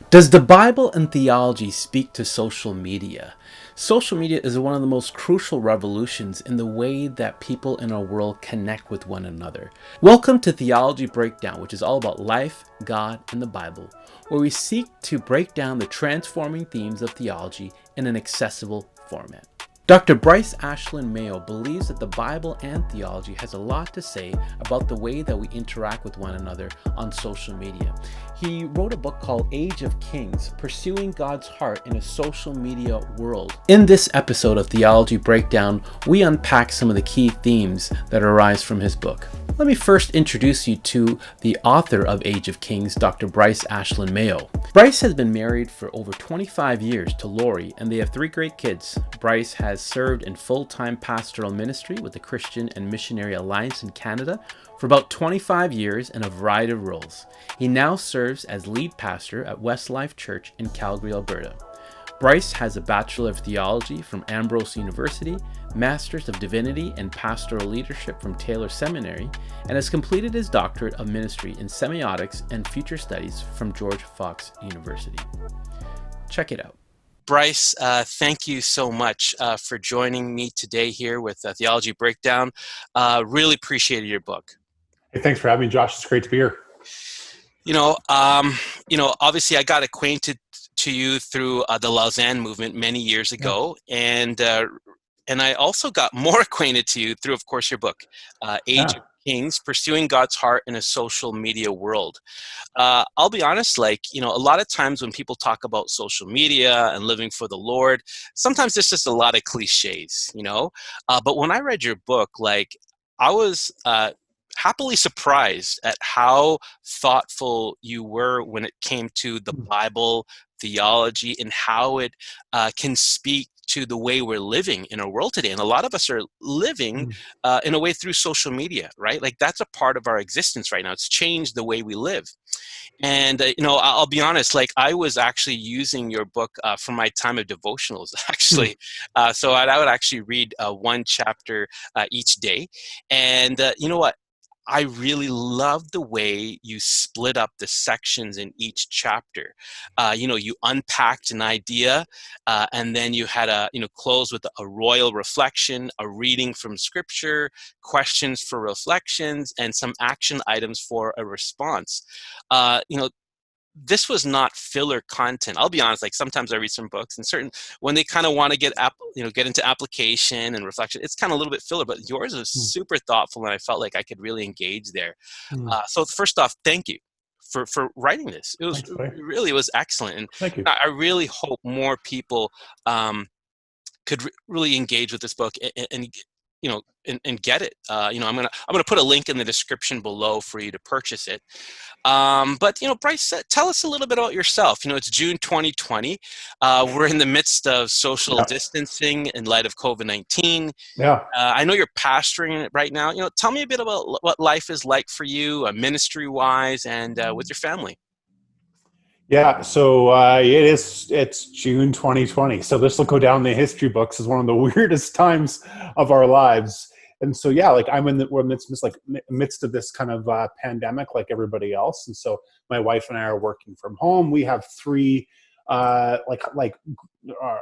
Does the Bible and theology speak to social media? Social media is one of the most crucial revolutions in the way that people in our world connect with one another. Welcome to Theology Breakdown, which is all about life, God, and the Bible, where we seek to break down the transforming themes of theology in an accessible format. Dr. Bryce Ashlin-Mayo believes that the Bible and theology has a lot to say about the way that we interact with one another on social media. He wrote a book called Age of Kings, Pursuing God's Heart in a Social Media World. In this episode of Theology Breakdown, we unpack some of the key themes that arise from his book. Let me first introduce you to the author of Age of Kings, Dr. Bryce Ashlin-Mayo. Bryce has been married for over 25 years to Lori, and they have 3 great kids. Bryce has served in full-time pastoral ministry with the Christian and Missionary Alliance in Canada for about 25 years in a variety of roles. He now serves as lead pastor at Westlife Church in Calgary, Alberta. Bryce has a Bachelor of Theology from Ambrose University, Masters of Divinity and Pastoral Leadership from Taylor Seminary, and has completed his Doctorate of Ministry in Semiotics and Future Studies from George Fox University. Check it out. Bryce, thank you so much for joining me today here with Theology Breakdown. Really appreciated your book. Hey, thanks for having me, Josh. It's great to be here. Obviously I got acquainted to you through the Lausanne movement many years ago, and I also got more acquainted to you through, of course, your book, Age of Kings, Pursuing God's Heart in a Social Media World. I'll be honest, a lot of times when people talk about social media and living for the Lord, sometimes there's just a lot of cliches, but when I read your book, I was happily surprised at how thoughtful you were when it came to the Bible, theology, and how it can speak to the way we're living in our world today. And a lot of us are living in a way through social media, right? That's a part of our existence right now. It's changed the way we live. And, I'll be honest, I was actually using your book for my time of devotionals, actually. So I would actually read one chapter each day. And you know what? I really love the way you split up the sections in each chapter. You unpacked an idea, and then you had close with a royal reflection, a reading from scripture, questions for reflections, and some action items for a response. This was not filler content. I'll be honest, sometimes I read some books and when they kind of want to get into application and reflection, it's kind of a little bit filler, but yours was super thoughtful and I felt like I could really engage there. So first off, thank you for writing this. It was excellent. And thank you. I really hope more people could really engage with this book and get it. I'm gonna put a link in the description below for you to purchase it. But Bryce, tell us a little bit about yourself. It's June 2020. We're in the midst of social distancing in light of COVID-19. I know you're pastoring right now. Tell me a bit about what life is like for you, ministry-wise, and with your family. Yeah, so it's June 2020. So this will go down in the history books as one of the weirdest times of our lives. And so, we're in the midst of this kind of pandemic like everybody else. And so my wife and I are working from home. We have 3, our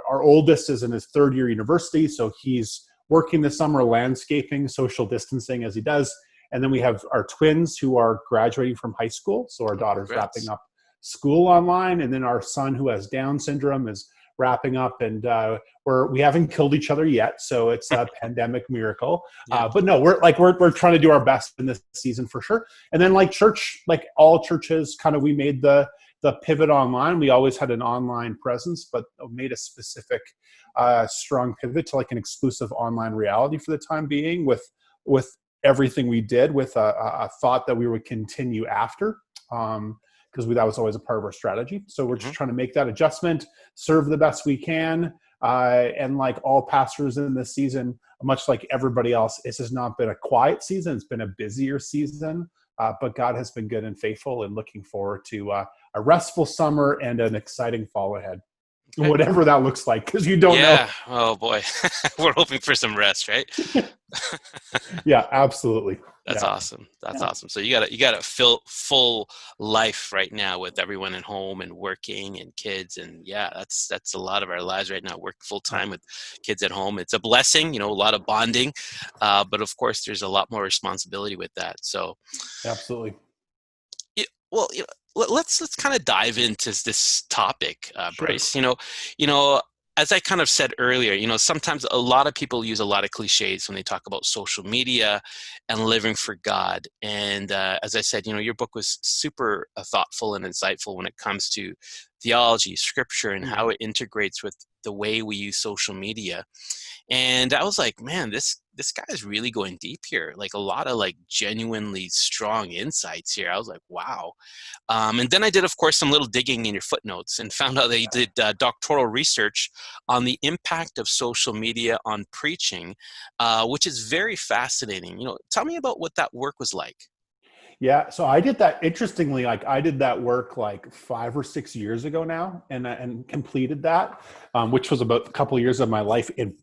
oldest is in his 3rd year university. So he's working this summer landscaping, social distancing as he does. And then we have our twins who are graduating from high school. So our daughter's wrapping up school online, and then our son who has Down syndrome is wrapping up, and we haven't killed each other yet, so it's a pandemic miracle. But no, we're trying to do our best in this season for sure. And then church, all churches, we made the pivot online. We always had an online presence, but made a specific strong pivot to an exclusive online reality for the time being, with everything we did, with a thought that we would continue after. Because that was always a part of our strategy. So we're just trying to make that adjustment, serve the best we can. And all pastors in this season, much like everybody else, this has not been a quiet season. It's been a busier season. But God has been good and faithful, and looking forward to a restful summer and an exciting fall ahead. whatever that looks like, because you don't know. Yeah. Oh boy. We're hoping for some rest, right? Yeah, absolutely. That's Yeah. awesome. That's Yeah. awesome. So you got a full life right now with everyone at home and working and kids, and yeah, that's a lot of our lives right now. Work full Yeah. time with kids at home. It's a blessing, a lot of bonding, but of course there's a lot more responsibility with that. So, Absolutely. well, let's kind of dive into this topic, Sure. Bryce. You know, as I kind of said earlier, sometimes a lot of people use a lot of cliches when they talk about social media and living for God. And as I said, your book was super thoughtful and insightful when it comes to theology, scripture, and how it integrates with the way we use social media. And I was like, man, this guy is really going deep here. Like a lot of like genuinely strong insights here. I was like, wow. And then I did, of course, some little digging in your footnotes and found out that you did doctoral research on the impact of social media on preaching, which is very fascinating. Tell me about what that work was like. Yeah, so I did that. Interestingly, like I did that work like 5 or 6 years ago now, and completed that, which was about a couple of years of my life in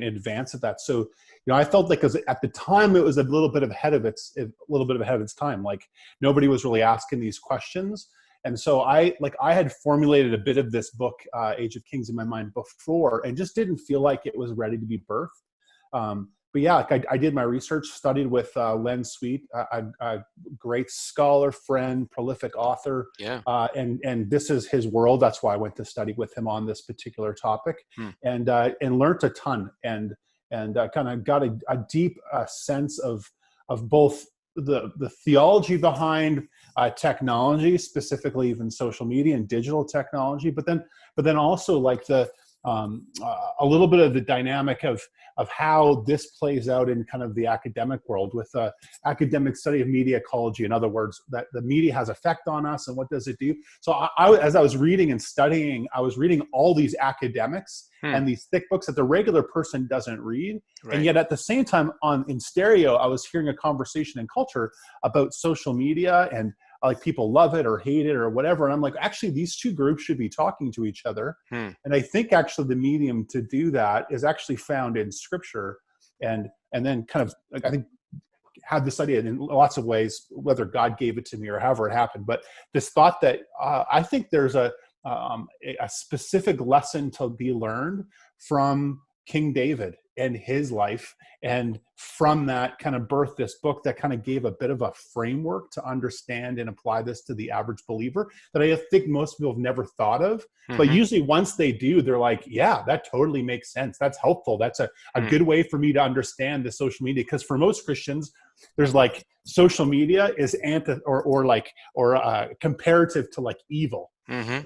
advance of that. So I felt like, because at the time it was a little bit ahead of its time. Like nobody was really asking these questions, and so I had formulated a bit of this book, Age of Kings, in my mind before, and just didn't feel like it was ready to be birthed. But yeah, like I did my research, studied with Len Sweet, a great scholar, friend, prolific author. Yeah. And this is his world. That's why I went to study with him on this particular topic, and learned a ton, and kind of got a deep sense of both the theology behind technology, specifically even social media and digital technology, but then also like a little bit of the dynamic of how this plays out in kind of the academic world, with academic study of media ecology. In other words, that the media has effect on us, and what does it do? So as I was reading and studying, I was reading all these academics and these thick books that the regular person doesn't read. Right. And yet at the same time, in stereo, I was hearing a conversation in culture about social media, and like people love it or hate it or whatever. And I'm like, actually, these two groups should be talking to each other. And I think actually the medium to do that is actually found in scripture, and then kind of, I think, had this idea in lots of ways, whether God gave it to me or however it happened. But this thought that I think there's a specific lesson to be learned from King David and his life, and from that kind of birthed this book that kind of gave a bit of a framework to understand and apply this to the average believer that I think most people have never thought of. But usually once they do, they're like, yeah, that totally makes sense. That's helpful. That's a good way for me to understand the social media. Because for most Christians, there's like social media is comparative to like evil.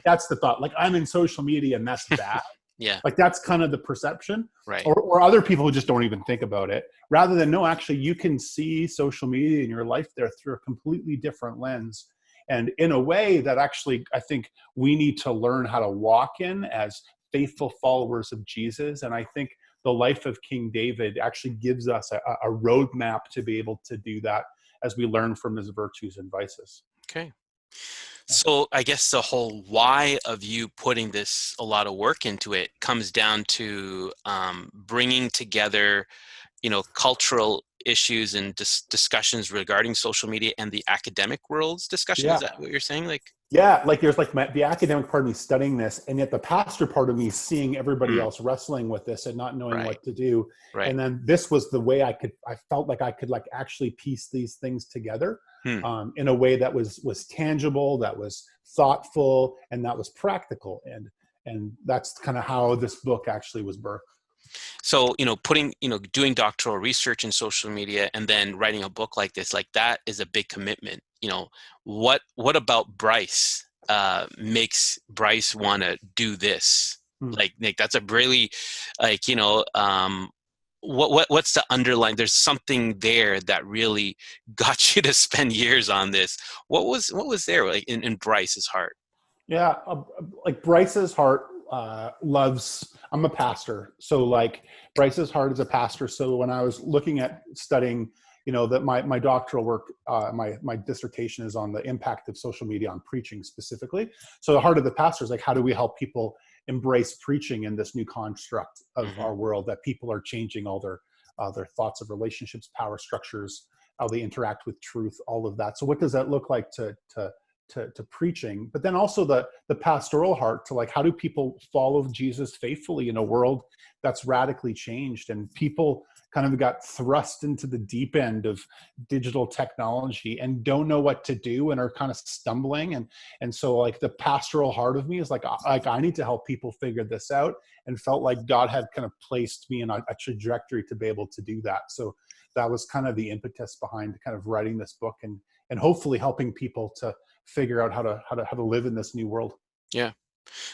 That's the thought. Like, I'm in social media and that's bad. Yeah. Like that's kind of the perception. Right. Or other people who just don't even think about it, rather than, no, actually you can see social media in your life there through a completely different lens, and in a way that actually I think we need to learn how to walk in as faithful followers of Jesus. And I think the life of King David actually gives us a roadmap to be able to do that as we learn from his virtues and vices. Okay. So I guess the whole why of you putting a lot of work into it comes down to bringing together, cultural issues and discussions regarding social media and the academic world's discussion. Yeah. Is that what you're saying? Yeah, like there's like the academic part of me studying this, and yet the pastor part of me seeing everybody else wrestling with this and not knowing what to do. Right. And then this was the way I felt like I could like actually piece these things together in a way that was tangible, that was thoughtful, and that was practical. And that's kind of how this book actually was birthed. So, doing doctoral research in social media and then writing a book like this, like that is a big commitment. What about Bryce makes Bryce want to do this? Like, Nick, that's a really, what's the underlying? There's something there that really got you to spend years on this. What was there like in Bryce's heart? Yeah, like Bryce's heart loves. I'm a pastor, so like Bryce's heart is a pastor. So when I was looking at studying, that my doctoral work, my dissertation is on the impact of social media on preaching specifically. So the heart of the pastor is like, how do we help people embrace preaching in this new construct of our world, that people are changing all their thoughts of relationships, power structures, how they interact with truth, all of that. So what does that look like to preaching? But then also the pastoral heart to like, how do people follow Jesus faithfully in a world that's radically changed, and people kind of got thrust into the deep end of digital technology and don't know what to do and are kind of stumbling. And so like the pastoral heart of me is like I need to help people figure this out, and felt like God had kind of placed me in a trajectory to be able to do that. So that was kind of the impetus behind kind of writing this book, and hopefully helping people to figure out how to live in this new world. Yeah.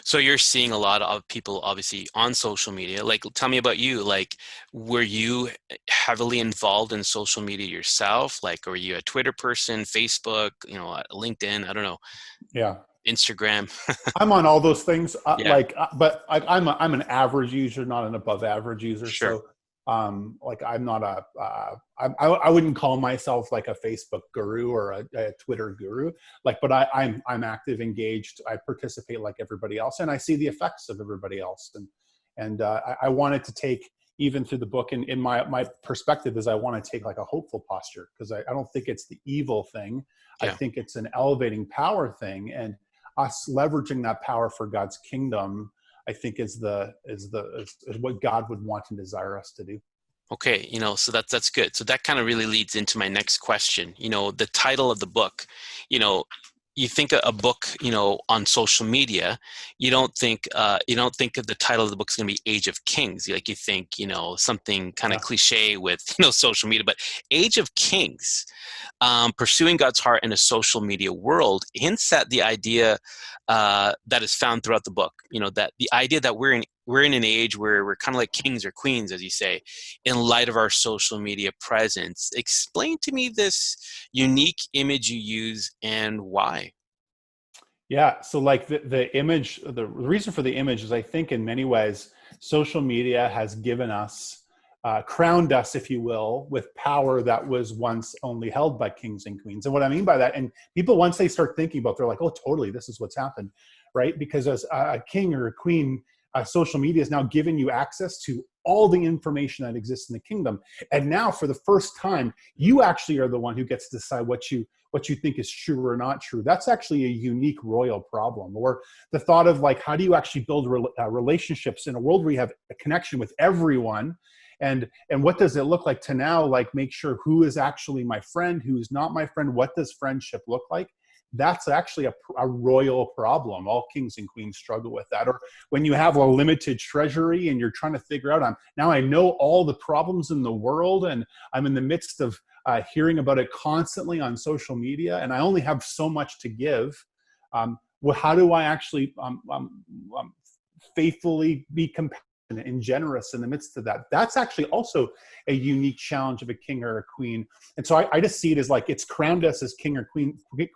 So you're seeing a lot of people obviously on social media. Like, tell me about you. Like, were you heavily involved in social media yourself? Like, were you a Twitter person, Facebook, LinkedIn? I don't know. Yeah. Instagram. I'm on all those things. Yeah. But I'm an average user, not an above average user. Sure. So, like I'm not I wouldn't call myself like a Facebook guru or a Twitter guru. Like, but I'm active, engaged. I participate like everybody else, and I see the effects of everybody else. And I wanted to take, even through the book, and in my perspective is I want to take like a hopeful posture, because I don't think it's the evil thing. Yeah. I think it's an elevating power thing, and us leveraging that power for God's kingdom, I think is what God would want and desire us to do. Okay, so that's good. So that kind of really leads into my next question. The title of the book, you think a book, on social media, you don't think of the title of the book is going to be Age of Kings. Like, you think, something kind of cliche with, social media, but Age of Kings, pursuing God's heart in a social media world, hints at the idea that is found throughout the book. That the idea that we're in an age where we're kind of like kings or queens, as you say, in light of our social media presence. Explain to me this unique image you use and why. Yeah. So like the image, the reason for the image is, I think in many ways, social media has given us, crowned us, if you will, with power that was once only held by kings and queens. And what I mean by that, and people, once they start thinking about, they're like, oh, totally, this is what's happened, right? Because as a king or a queen, social media is now giving you access to all the information that exists in the kingdom. And now, for the first time, you actually are the one who gets to decide what you think is true or not true. That's actually a unique royal problem. Or the thought of like, how do you actually build relationships in a world where you have a connection with everyone? And what does it look like to now, like, make sure who is actually my friend, who is not my friend? What does friendship look like? That's actually a royal problem. All kings and queens struggle with that. Or when you have a limited treasury and you're trying to figure out, now I know all the problems in the world, and I'm in the midst of hearing about it constantly on social media, and I only have so much to give. Well, how do I actually faithfully be compassionate and generous in the midst of that? That's actually also a unique challenge of a king or a queen. And so I just see it as like, it's crowned us as king or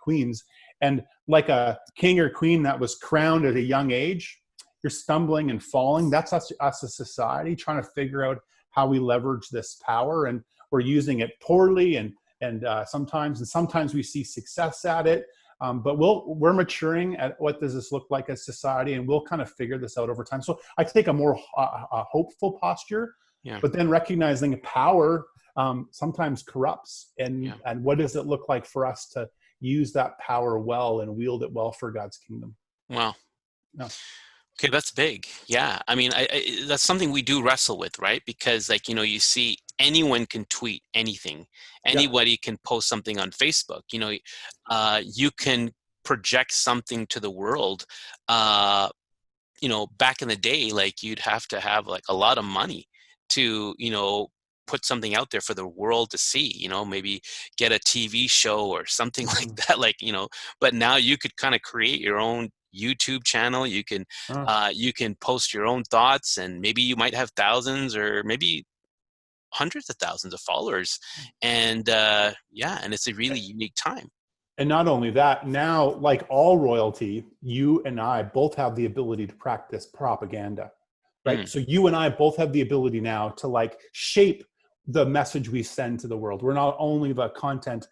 queens. And like a king or queen that was crowned at a young age, you're stumbling and falling. That's us as a society trying to figure out how we leverage this power, and we're using it poorly, and sometimes we see success at it. But we're maturing at what does this look like as society, and we'll kind of figure this out over time. So I take a more hopeful posture, but then recognizing power sometimes corrupts, and what does it look like for us to use that power well and wield it well for God's kingdom? Wow. No. Okay, that's big. Yeah. I mean, that's something we do wrestle with, right? Because, like, you see anyone can tweet anything. Anybody can post something on Facebook. You can project something to the world. Back in the day, like, you'd have to have like a lot of money to, put something out there for the world to see, maybe get a TV show or something like that, but now you could kind of create your own YouTube channel. You can post your own thoughts, and maybe you might have thousands or maybe hundreds of thousands of followers. And and it's a really unique time. And not only that, now, like all royalty, you and I both have the ability to practice propaganda, right? So you and I both have the ability now to like shape the message we send to the world. We're not only the content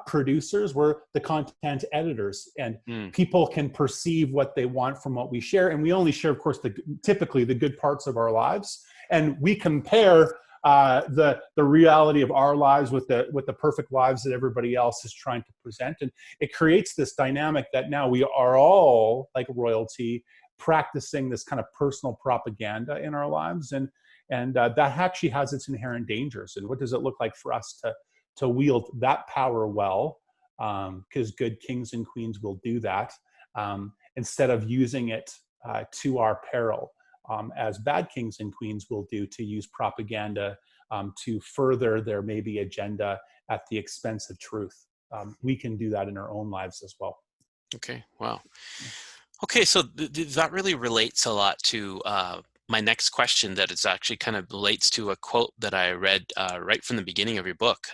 producers, we're the content editors, and people can perceive what they want from what we share. And we only share, of course, typically the good parts of our lives. And we compare the reality of our lives with the perfect lives that everybody else is trying to present. And it creates this dynamic that now we are all, like royalty, practicing this kind of personal propaganda in our lives. And that actually has its inherent dangers. And what does it look like for us to wield that power well? Because good kings and queens will do that, instead of using it to our peril, as bad kings and queens will do, to use propaganda to further their maybe agenda at the expense of truth. We can do that in our own lives as well. Okay, wow. Okay, so that really relates a lot to my next question, that is actually kind of relates to a quote that I read right from the beginning of your book.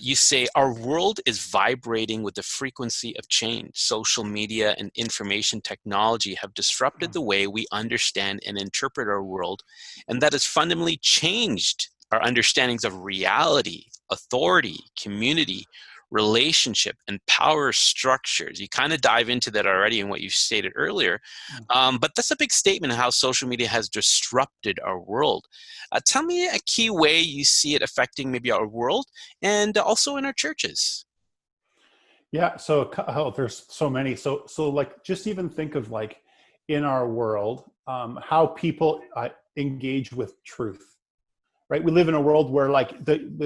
You say, our world is vibrating with the frequency of change. Social media and information technology have disrupted the way we understand and interpret our world, and that has fundamentally changed our understandings of reality, authority, community, relationship, and power structures. You kind of dive into that already in what you stated earlier, but that's a big statement of how social media has disrupted our world. Tell me a key way you see it affecting maybe our world and also in our churches. Yeah, so there's so many. So like, just even think of, like, in our world, how people engage with truth. Right? We live in a world where, like,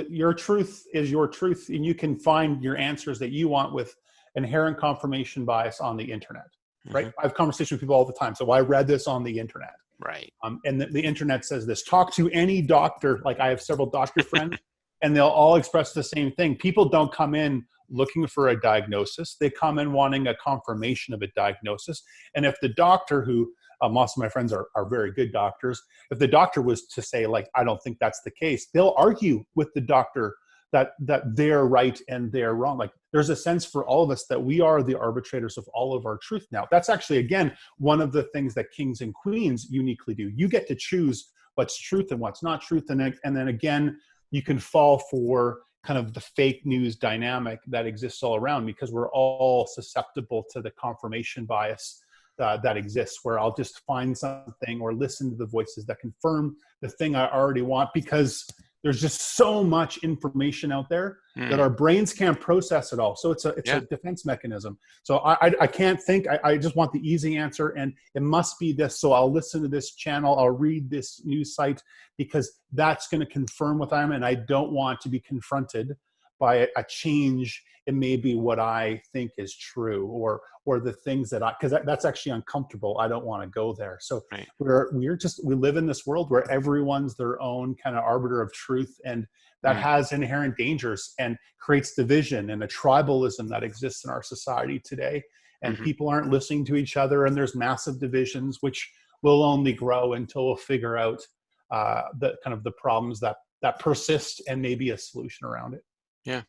your truth is your truth, and you can find your answers that you want with inherent confirmation bias on the internet. Right? I have conversations with people all the time. So I read this on the internet. Right. And the internet says this. Talk to any doctor. Like, I have several doctor friends, and they'll all express the same thing. People don't come in looking for a diagnosis. They come in wanting a confirmation of a diagnosis. And if the doctor, who most of my friends are very good doctors, if the doctor was to say, like, I don't think that's the case, they'll argue with the doctor that they're right and they're wrong. Like, there's a sense for all of us that we are the arbitrators of all of our truth now. That's actually, again, one of the things that kings and queens uniquely do. You get to choose what's truth and what's not truth. And then again, you can fall for kind of the fake news dynamic that exists all around, because we're all susceptible to the confirmation bias that exists, where I'll just find something or listen to the voices that confirm the thing I already want, because there's just so much information out there that our brains can't process it all. So it's a defense mechanism. So I can't think. I just want the easy answer, and it must be this. So I'll listen to this channel. I'll read this news site, because that's going to confirm what I'm, and I don't want to be confronted by a change in maybe what I think is true, or the things that because that's actually uncomfortable. I don't want to go there. So we live in this world where everyone's their own kind of arbiter of truth, and that has inherent dangers and creates division and a tribalism that exists in our society today. And people aren't listening to each other, and there's massive divisions, which will only grow until we'll figure out the kind of the problems that persist, and maybe a solution around it. Yeah.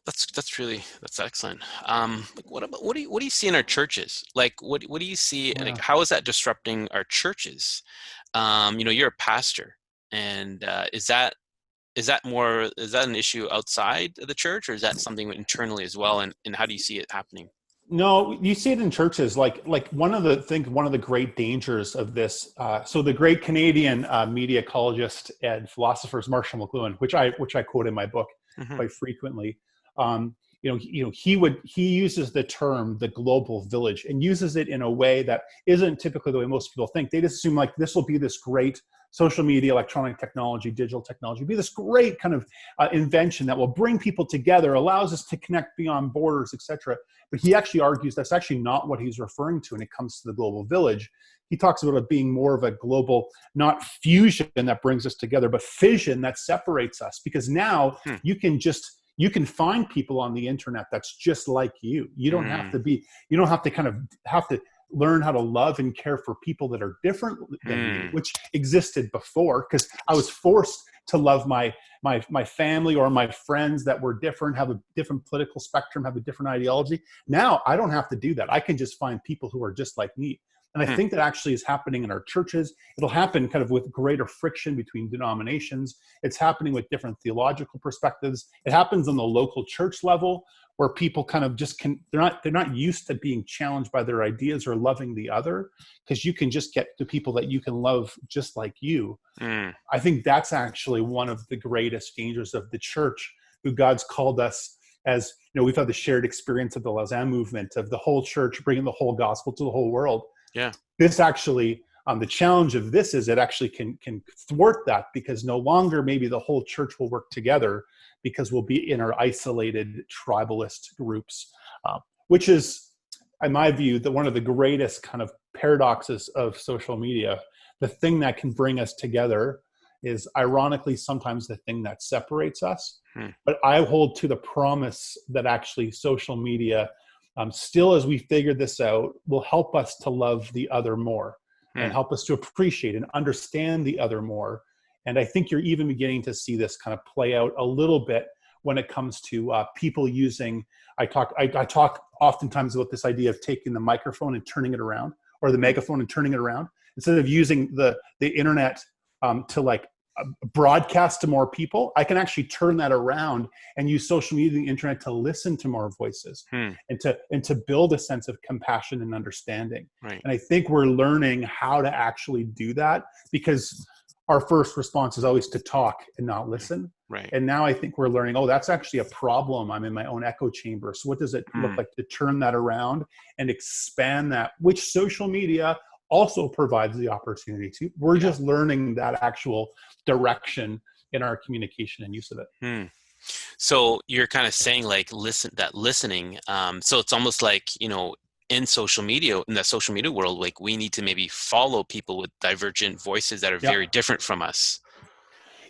That's excellent. What do you see in our churches? Like, what do you see? Like, how is that disrupting our churches? You're a pastor, and is that an issue outside of the church, or is that something internally as well? And how do you see it happening? No, you see it in churches. Like one of the great dangers of this. So the great Canadian media ecologist and philosopher is Marshall McLuhan, which I quote in my book quite frequently. He uses the term the global village, and uses it in a way that isn't typically the way most people think. They just assume, like, this will be this great social media, electronic technology, digital technology, be this great kind of invention that will bring people together, allows us to connect beyond borders, etc. But he actually argues that's actually not what he's referring to when it comes to the global village. He talks about it being more of a global, not fusion that brings us together, but fission that separates us. Because now you can find people on the internet that's just like you. You don't have to learn how to love and care for people that are different than you, which existed before, because I was forced to love my family or my friends that were different, have a different political spectrum, have a different ideology. Now I don't have to do that. I can just find people who are just like me. And I Hmm. think that actually is happening in our churches. It'll happen kind of with greater friction between denominations. It's happening with different theological perspectives. It happens on the local church level, where people kind of just they're not used to being challenged by their ideas or loving the other, because you can just get to people that you can love just like you. Mm. I think that's actually one of the greatest dangers of the church, who God's called us as, we've had the shared experience of the Lausanne movement, of the whole church bringing the whole gospel to the whole world. Yeah. This actually, the challenge of this is it actually can thwart that, because no longer maybe the whole church will work together, because we'll be in our isolated tribalist groups, which is, in my view, one of the greatest kind of paradoxes of social media. The thing that can bring us together is ironically sometimes the thing that separates us. But I hold to the promise that actually social media, still as we figure this out, will help us to love the other more, and help us to appreciate and understand the other more. And I think you're even beginning to see this kind of play out a little bit when it comes to people using, I talk oftentimes about this idea of taking the microphone and turning it around, or the megaphone and turning it around, instead of using the internet to like broadcast to more people. I can actually turn that around and use social media and the internet to listen to more voices, and to build a sense of compassion and understanding. Right. And I think we're learning how to actually do that, because our first response is always to talk and not listen. Right. And now I think we're learning, oh, that's actually a problem. I'm in my own echo chamber. So what does it look like to turn that around and expand that, which social media also provides the opportunity to. We're just learning that actual direction in our communication and use of it. So you're kind of saying like listening. So it's almost like, in social media, in the social media world, like we need to maybe follow people with divergent voices that are very different from us.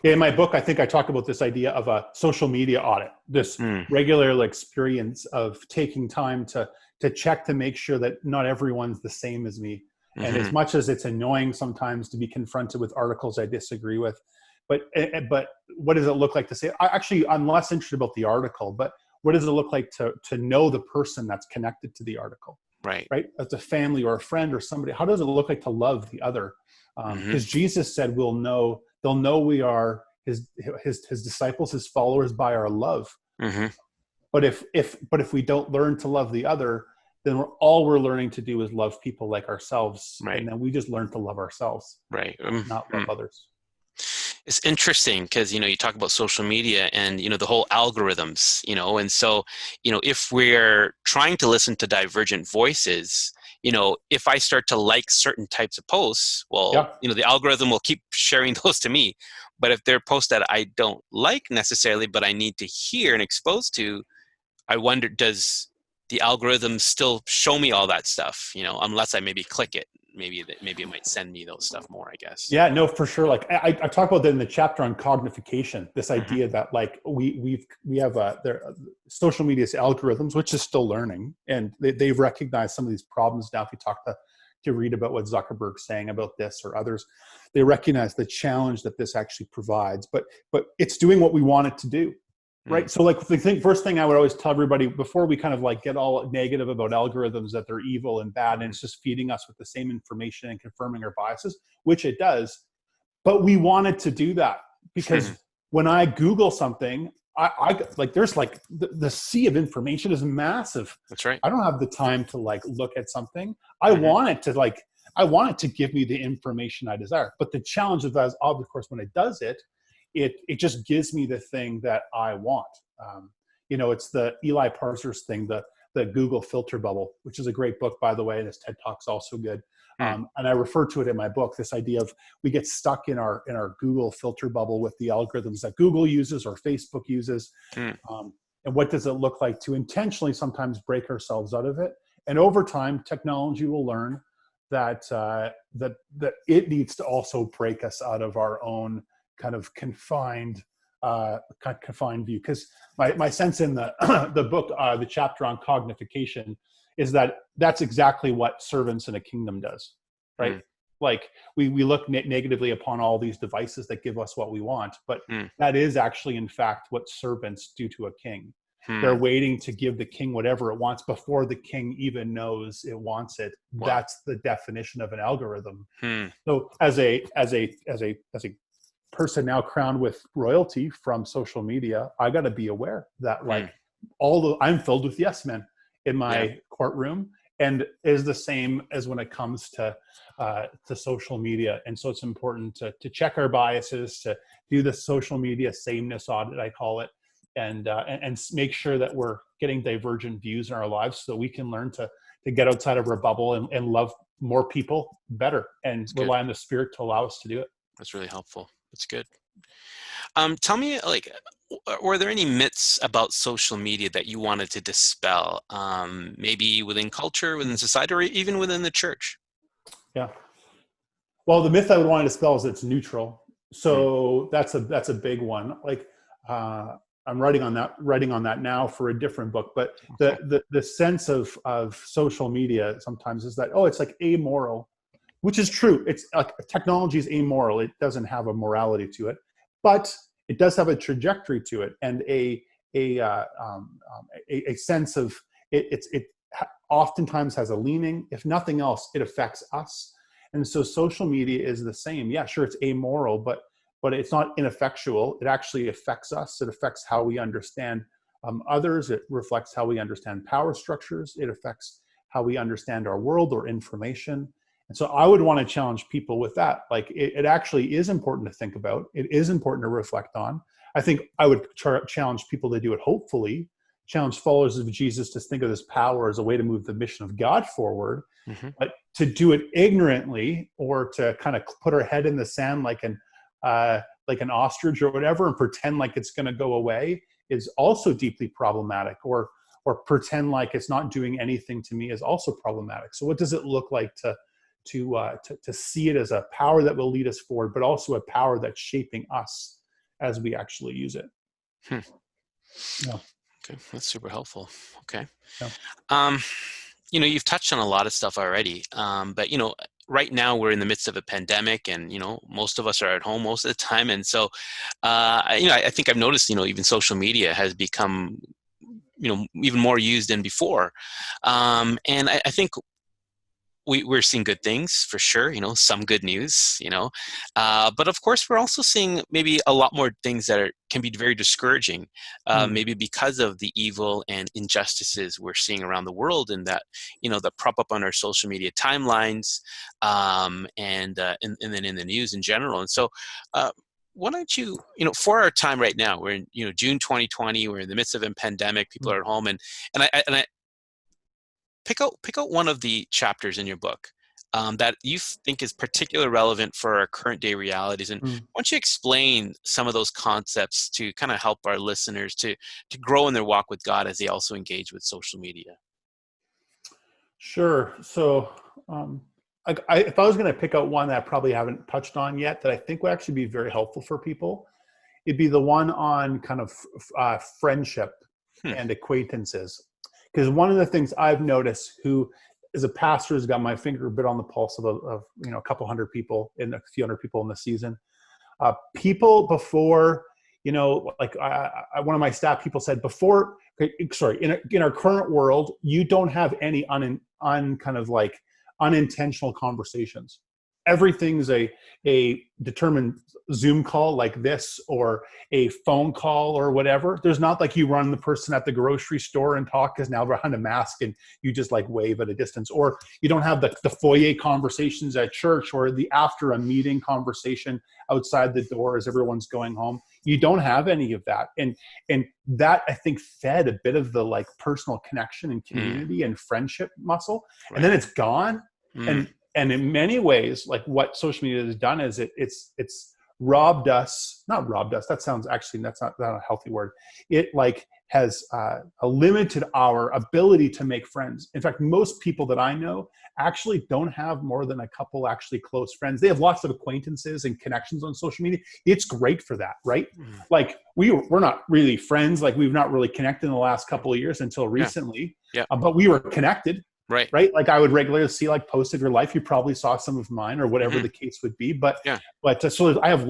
Yeah, in my book, I think I talk about this idea of a social media audit, this regular experience of taking time to check to make sure that not everyone's the same as me. And as much as it's annoying sometimes to be confronted with articles I disagree with, but what does it look like to say, I'm less interested about the article, but what does it look like to know the person that's connected to the article? Right. As a family or a friend or somebody, how does it look like to love the other? Because Jesus said they'll know we are his disciples, his followers, by our love. But if we don't learn to love the other, then all we're learning to do is love people like ourselves. Right. And then we just learn to love ourselves, right? Not love others. It's interesting because, you talk about social media and, the whole algorithms, and so, if we're trying to listen to divergent voices, if I start to like certain types of posts, well, the algorithm will keep sharing those to me. But if they're posts that I don't like necessarily, but I need to hear and expose to, I wonder, does the algorithm still show me all that stuff, unless I maybe click it? Maybe it might send me those stuff more, I guess. Yeah, no, for sure. Like I talk about that in the chapter on cognification, this idea that like we have social media's algorithms, which is still learning, and they've recognized some of these problems now. If you talk to read about what Zuckerberg's saying about this or others, they recognize the challenge that this actually provides, but it's doing what we want it to do. Right. So like first thing I would always tell everybody before we kind of like get all negative about algorithms, that they're evil and bad, and it's just feeding us with the same information and confirming our biases, which it does. But we wanted to do that because when I Google something, I like there's like the sea of information is massive. That's right. I don't have the time to like look at something. I want it to give me the information I desire. But the challenge of that is, of course, when it does it, it just gives me the thing that I want. It's the Eli Parsers thing, the Google filter bubble, which is a great book, by the way, and his TED Talk's also good. And I refer to it in my book, this idea of we get stuck in our Google filter bubble with the algorithms that Google uses or Facebook uses. And what does it look like to intentionally sometimes break ourselves out of it? And over time, technology will learn that it needs to also break us out of our own kind of confined view. Because my sense in the book, the chapter on cognification, is that that's exactly what servants in a kingdom does, right? Like we look negatively upon all these devices that give us what we want, but that is actually in fact what servants do to a king. They're waiting to give the king whatever it wants before the king even knows it wants it. Wow. That's the definition of an algorithm. Hmm. So as a person now crowned with royalty from social media, I got to be aware that like I'm filled with yes men in my courtroom, and is the same as when it comes to social media. And so it's important to check our biases, to do the social media sameness audit, I call it, and make sure that we're getting divergent views in our lives so we can learn to get outside of our bubble and love more people better and rely on the Spirit to allow us to do it. That's really helpful. That's good. Tell me, like, were there any myths about social media that you wanted to dispel? Maybe within culture, within society, or even within the church? Yeah. Well, the myth I would want to dispel is it's neutral. So that's a big one. Like, I'm writing on that now for a different book. But the sense of social media sometimes is that, it's like amoral, which is true. It's like technology is amoral. It doesn't have a morality to it, but it does have a trajectory to it and a sense of it. It oftentimes has a leaning. If nothing else, it affects us. And so social media is the same. Yeah, sure, it's amoral, but it's not ineffectual. It actually affects us. It affects how we understand others. It reflects how we understand power structures. It affects how we understand our world or information. And so I would want to challenge people with that. Like it actually is important to think about. It is important to reflect on. I think I would challenge people to do it hopefully, challenge followers of Jesus to think of this power as a way to move the mission of God forward. But to do it ignorantly or to kind of put our head in the sand like an ostrich or whatever and pretend like it's going to go away is also deeply problematic, or pretend like it's not doing anything to me is also problematic. So what does it look like to see it as a power that will lead us forward, but also a power that's shaping us as we actually use it? Yeah. Okay, that's super helpful. Okay. Yeah. You've touched on a lot of stuff already, but right now we're in the midst of a pandemic, and most of us are at home most of the time, and so I think I've noticed even social media has become even more used than before, and I think we're seeing good things for sure, some good news, but of course we're also seeing maybe a lot more things that can be very discouraging, maybe because of the evil and injustices we're seeing around the world, and that that prop up on our social media timelines, and then in the news in general. And so why don't you, for our time right now, we're in June 2020, we're in the midst of a pandemic, people are at home, and I pick out one of the chapters in your book that you think is particularly relevant for our current day realities. And why don't you explain some of those concepts to kind of help our listeners to grow in their walk with God as they also engage with social media? Sure. So if I was going to pick out one that I probably haven't touched on yet that I think would actually be very helpful for people, it'd be the one on kind of friendship and acquaintances. Because one of the things I've noticed, who as a pastor has got my finger a bit on the pulse of a couple hundred people, in a few hundred people in the season, people before, like one of my staff people said before, in our current world, you don't have any unintentional conversations. Everything's a determined Zoom call like this, or a phone call or whatever. There's not like you run the person at the grocery store and talk because now behind a mask and you just like wave at a distance, or you don't have the foyer conversations at church, or the after a meeting conversation outside the door as everyone's going home. You don't have any of that. And that, I think, fed a bit of the like personal connection and community and friendship muscle. Right. And then it's gone. And in many ways, like what social media has done is it's robbed us, not robbed us. That's not a healthy word. It like has limited our ability to make friends. In fact, most people that I know actually don't have more than a couple actually close friends. They have lots of acquaintances and connections on social media. It's great for that, right? Like we're not really friends. Like we've not really connected in the last couple of years until recently. Yeah. But we were connected. Right. Like I would regularly see like posts of your life. You probably saw some of mine or whatever the case would be. But so I have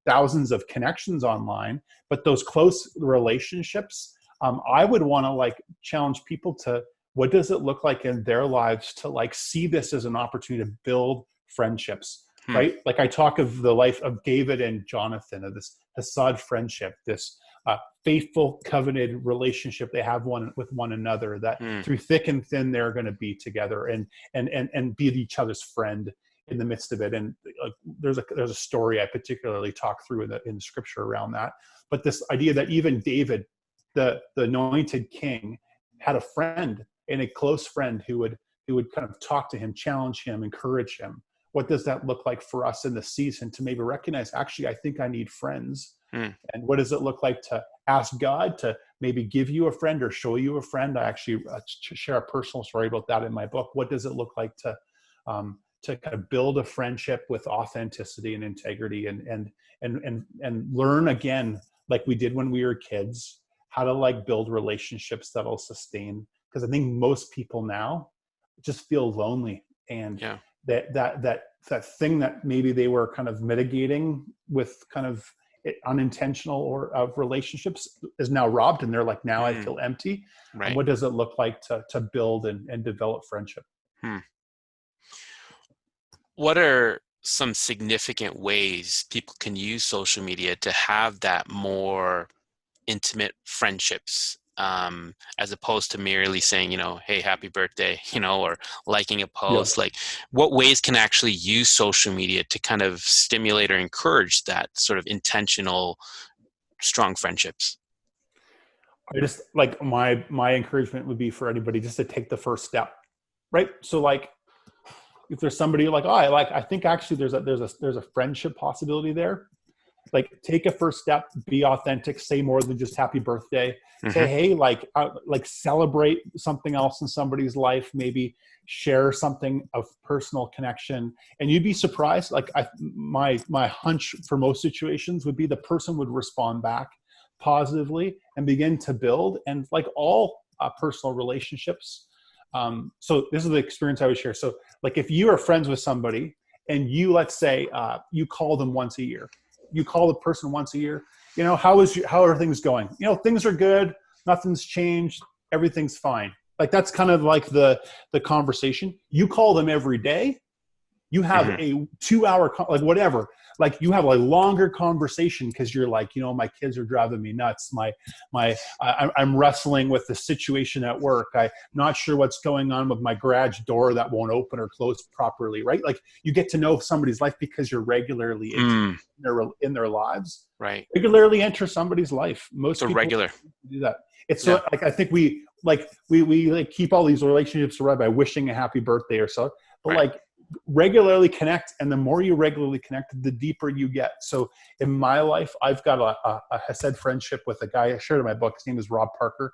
thousands of connections online, but those close relationships, I would want to like challenge people to, what does it look like in their lives to like see this as an opportunity to build friendships, right? Like I talk of the life of David and Jonathan, of this Hassad friendship, this faithful covenanted relationship they have one with one another, that through thick and thin they're going to be together and be each other's friend in the midst of it. And there's a story I particularly talk through in the scripture around that. But this idea that even David, the anointed king, had a friend, and a close friend who would kind of talk to him, challenge him, encourage him. What does that look like for us in the season to maybe recognize, actually, I think I need friends? And what does it look like to ask God to maybe give you a friend or show you a friend? I actually share a personal story about that in my book. What does it look like to kind of build a friendship with authenticity and integrity, and learn again, like we did when we were kids, how to like build relationships that'll sustain? Because I think most people now just feel lonely, and that thing that maybe they were kind of mitigating with kind of unintentional or of relationships is now robbed, and they're like, now I feel empty. Right. And what does it look like to build and develop friendship? What are some significant ways people can use social media to have that more intimate friendships, as opposed to merely saying, hey, happy birthday, or liking a post? Like, what ways can actually use social media to kind of stimulate or encourage that sort of intentional, strong friendships? I just like my encouragement would be for anybody just to take the first step, right? So like, if there's somebody like, I think actually there's a friendship possibility there. Like, take a first step, be authentic, say more than just happy birthday. Say, hey, like celebrate something else in somebody's life, maybe share something of personal connection. And you'd be surprised. Like my hunch for most situations would be the person would respond back positively and begin to build. And like all personal relationships. So this is the experience I would share. So like, if you are friends with somebody and you, let's say, you call them once a year, you call the person once a year, how are things going? Things are good. Nothing's changed. Everything's fine. Like, that's kind of like the conversation. You call them every day. You have a 2-hour, like whatever, like you have a longer conversation because you're like, my kids are driving me nuts. I'm wrestling with the situation at work. I'm not sure what's going on with my garage door that won't open or close properly, right? Like, you get to know somebody's life because you're regularly in their lives. Right. Regularly enter somebody's life. Most people regular do that. It's so, like, I think we keep all these relationships right by wishing a happy birthday or so, but like, regularly connect, and the more you regularly connect, the deeper you get. So in my life, I've got a Hesed friendship with a guy I shared in my book. His name is Rob Parker,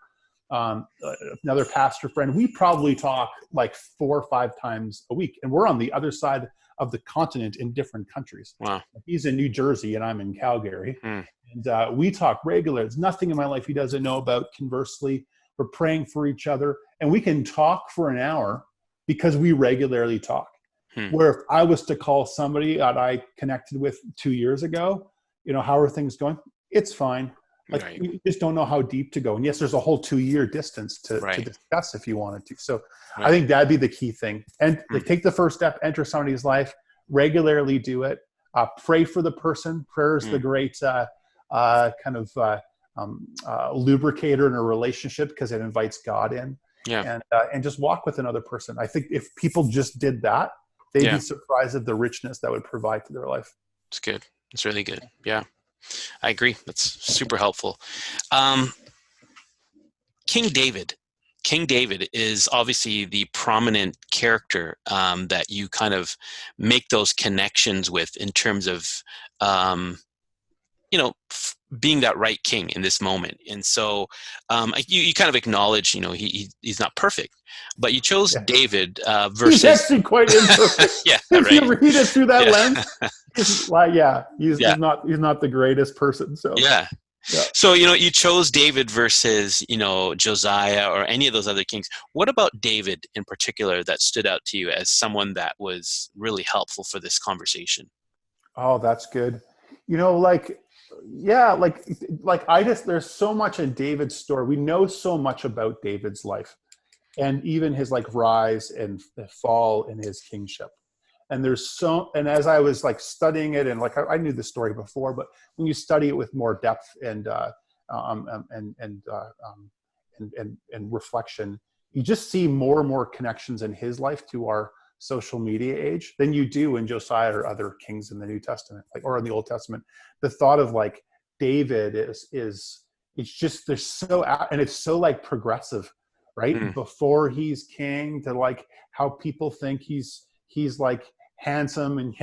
another pastor friend. We probably talk like 4 or 5 times a week, and we're on the other side of the continent in different countries. Wow. He's in New Jersey and I'm in Calgary, and we talk regular. There's nothing in my life he doesn't know about. Conversely, we're praying for each other, and we can talk for an hour because we regularly talk. Where if I was to call somebody that I connected with 2 years ago, how are things going? It's fine. Like, you just don't know how deep to go. And yes, there's a whole 2-year distance to discuss if you wanted to. So I think that'd be the key thing. And take the first step, enter somebody's life, regularly do it. Pray for the person. Prayer is the great lubricator in a relationship because it invites God in. And just walk with another person. I think if people just did that, they'd be surprised at the richness that would provide to their life. It's good. It's really good. Yeah, I agree. That's super helpful. King David is obviously the prominent character that you kind of make those connections with in terms of, being that right king in this moment. And so you kind of acknowledge, he's not perfect, but you chose David versus... He's actually quite imperfect. If you read it through that lens, he's not the greatest person. So So, you chose David versus, Josiah or any of those other kings. What about David in particular that stood out to you as someone that was really helpful for this conversation? Oh, that's good. yeah, there's so much in David's story. We know so much about David's life, and even his like rise and fall in his kingship. And and as I was like studying it, and like I knew the story before, but when you study it with more depth um, um, and and, uh, um, and reflection, you just see more and more connections in his life to our social media age than you do in Josiah or other kings in the New Testament, like, or in the Old Testament. The thought of like David is it's just, there's so, and it's so like progressive, right? Before he's king, to like how people think he's like handsome, and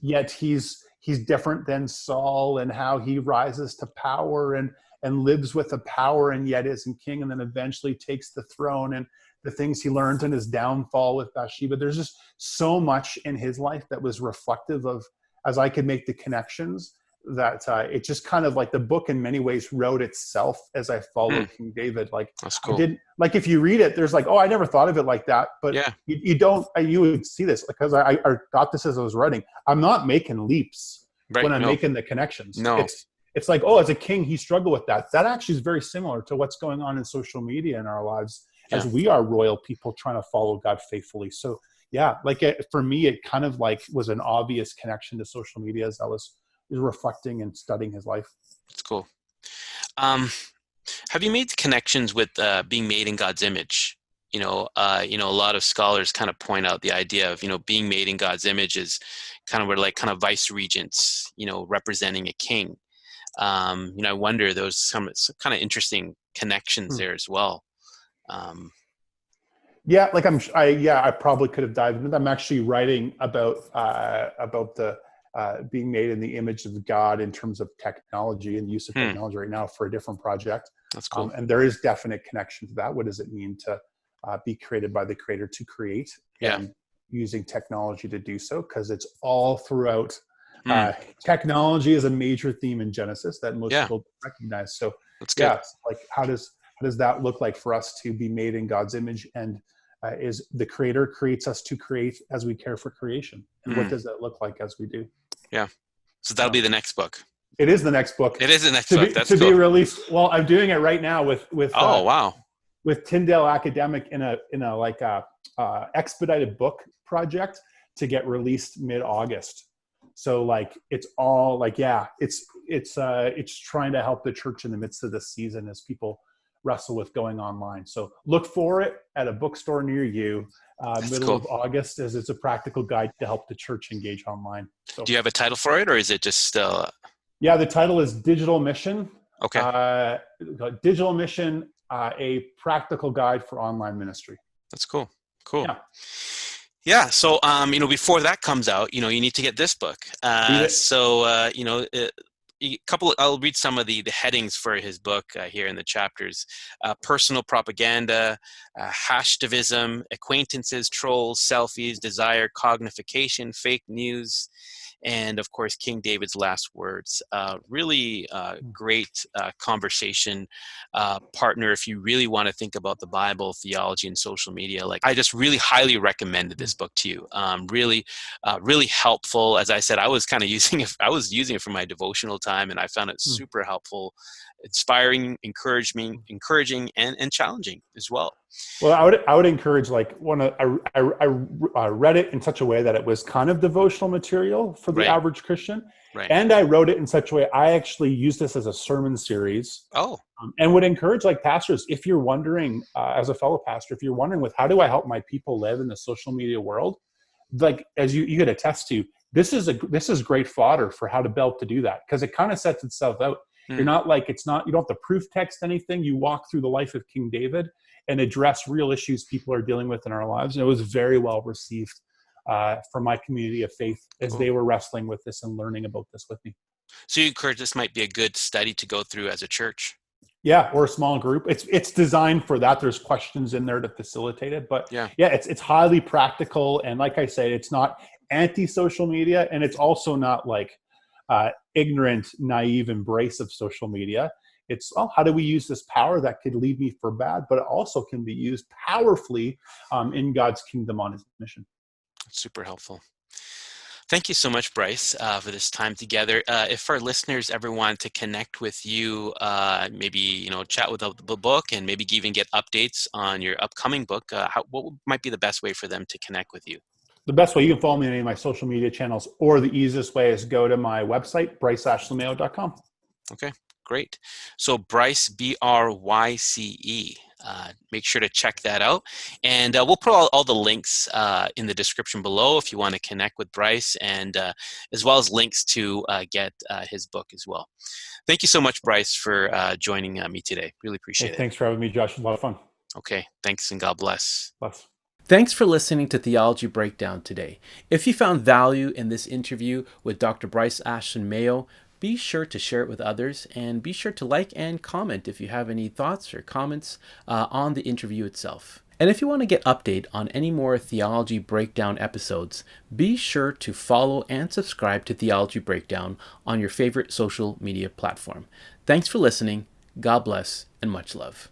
yet he's different than Saul, and how he rises to power and lives with the power, and yet isn't king, and then eventually takes the throne, and the things he learned in his downfall with Bathsheba. There's just so much in his life that was reflective of, as I could make the connections, that it just kind of like the book in many ways wrote itself as I followed King David. Like, that's cool. I didn't, like, if you read it, there's like, oh, I never thought of it like that. But yeah, you would see this, because I got this as I was writing. I'm not making leaps when I'm making the connections. No. It's like, oh, as a king, he struggled with that. That actually is very similar to what's going on in social media in our lives, as we are royal people trying to follow God faithfully. So yeah, like for me, it kind of like was an obvious connection to social media as I was reflecting and studying his life. That's cool. Have you made connections with being made in God's image? A lot of scholars kind of point out the idea of, being made in God's image is kind of where like kind of vice regents, representing a king. I wonder those some kind of interesting connections there as well. Yeah, like I probably could have dived into. I'm actually writing about the being made in the image of God in terms of technology and the use of technology right now for a different project. That's cool. And there is definite connection to that. What does it mean to be created by the Creator, to create, and using technology to do so? Because it's all throughout. Technology is a major theme in Genesis that most people recognize. So that's good. Like how does that look like for us to be made in God's image? And is the Creator creates us to create as we care for creation? And what does that look like as we do? Yeah. So that'll be the next book. It is the next book. It is the next book. That's to cool. be released. Well, I'm doing it right now with oh wow, with Tyndale Academic in a like a expedited book project to get released mid-August. So like it's all like it's trying to help the church in the midst of this season as people wrestle with going online. So look for it at a bookstore near you, middle of August, as it's a practical guide to help the church engage online. So, do you have a title for it, or is it just yeah, the title is Digital Mission. Okay. Digital Mission, a practical guide for online ministry. That's cool. Yeah. So, before that comes out, you need to get this book. I'll read some of the headings for his book here in the chapters. Personal propaganda, hashtavism, acquaintances, trolls, selfies, desire, cognification, fake news, and of course, King David's last words. Really great conversation partner if you really want to think about the Bible, theology, and social media. Like, I just really highly recommended this book to you. Really helpful. As I said, I was kind of using it. I was using it for my devotional time, and I found it super helpful, inspiring, encouraging, and challenging as well. Well, I would encourage, like, I read it in such a way that it was kind of devotional material for the average Christian, and I wrote it in such a way I actually used this as a sermon series. And would encourage, like, pastors, if you're wondering, as a fellow pastor, if you're wondering with how do I help my people live in the social media world, like, as you could attest to, this is great fodder for how to be able to do that, because it kind of sets itself out. You're not like, you don't have to proof text anything. You walk through the life of King David and address real issues people are dealing with in our lives. And it was very well received from my community of faith as they were wrestling with this and learning about this with me. So you encourage this might be a good study to go through as a church? Yeah, or a small group. It's designed for that. There's questions in there to facilitate it. But it's highly practical. And like I said, it's not anti-social media, and it's also not like ignorant, naive embrace of social media. It's, how do we use this power that could lead me for bad, but it also can be used powerfully in God's kingdom on his mission. Super helpful. Thank you so much, Bryce, for this time together. If our listeners ever want to connect with you, maybe chat with the book, and maybe even get updates on your upcoming book, what might be the best way for them to connect with you? The best way, you can follow me on any of my social media channels, or the easiest way is go to my website, bryceashlin-mayo.com. Okay, great. So Bryce, Bryce. Make sure to check that out. And we'll put all the links in the description below if you want to connect with Bryce, and as well as links to get his book as well. Thank you so much, Bryce, for joining me today. Really appreciate it. Thanks for having me, Josh. It was a lot of fun. Okay, thanks, and God bless. Bless. Thanks for listening to Theology Breakdown today. If you found value in this interview with Dr. Bryce Ashlin-Mayo, be sure to share it with others, and be sure to like and comment if you have any thoughts or comments on the interview itself. And if you want to get update on any more Theology Breakdown episodes, be sure to follow and subscribe to Theology Breakdown on your favorite social media platform. Thanks for listening. God bless, and much love.